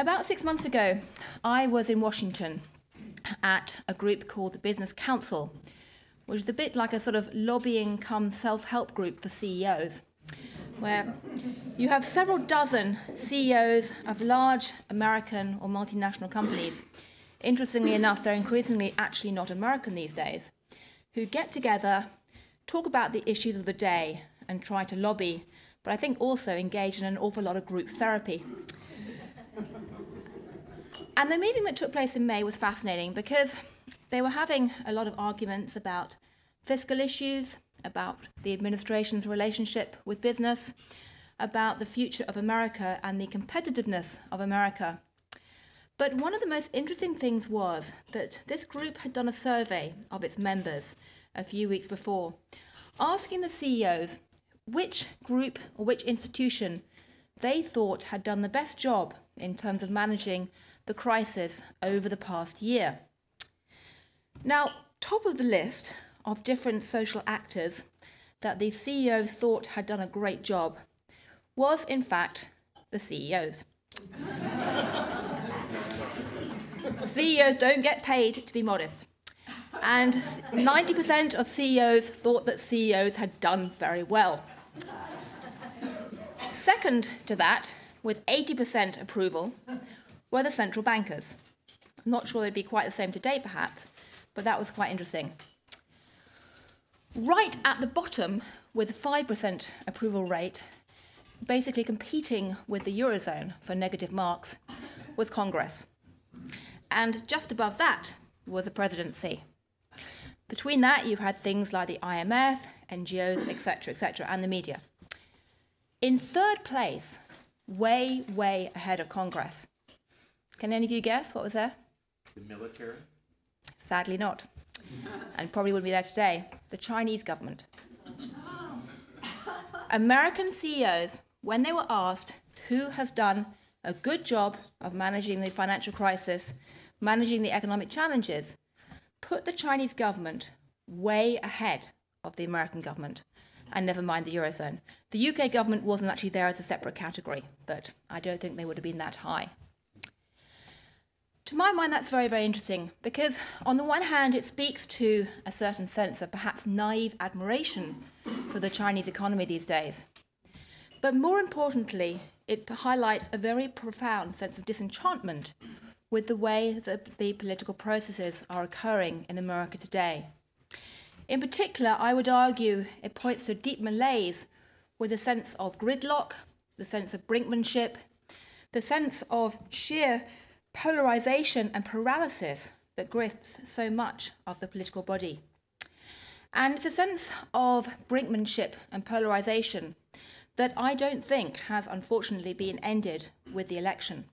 About 6 months ago, I was in Washington at a group called the Business Council, which is a bit like a sort of lobbying cum self-help group for CEOs, where you have several dozen CEOs of large American or multinational companies. Interestingly enough, they're increasingly actually not American these days, who get together, talk about the issues of the day and try to lobby, but I think also engage in an awful lot of group therapy. And the meeting that took place in May was fascinating because they were having a lot of arguments about fiscal issues, about the administration's relationship with business, about the future of America and the competitiveness of America. But one of the most interesting things was that this group had done a survey of its members a few weeks before, asking the CEOs which group or which institution they thought had done the best job in terms of managing the crisis over the past year. Now, top of the list of different social actors that the CEOs thought had done a great job was, in fact, the CEOs. CEOs don't get paid to be modest. And 90% of CEOs thought that CEOs had done very well. Second to that, with 80% approval, were the central bankers. I'm not sure they'd be quite the same today, perhaps, but that was quite interesting. Right at the bottom, with a 5% approval rate, basically competing with the Eurozone for negative marks, was Congress. And just above that was the presidency. Between that, you had things like the IMF, NGOs, etc., and the media. In third place, way, way ahead of Congress. Can any of you guess what was there? The military? Sadly not. And probably wouldn't be there today. The Chinese government. American CEOs, when they were asked who has done a good job of managing the financial crisis, managing the economic challenges, put the Chinese government way ahead of the American government, and never mind the Eurozone. The UK government wasn't actually there as a separate category, but I don't think they would have been that high. To my mind, that's very, very interesting, because on the one hand, it speaks to a certain sense of perhaps naive admiration for the Chinese economy these days. But more importantly, it highlights a very profound sense of disenchantment with the way that the political processes are occurring in America today. In particular, I would argue it points to a deep malaise with a sense of gridlock, the sense of brinkmanship, the sense of sheer polarization and paralysis that grips so much of the political body. And it's a sense of brinkmanship and polarization that I don't think has unfortunately been ended with the election.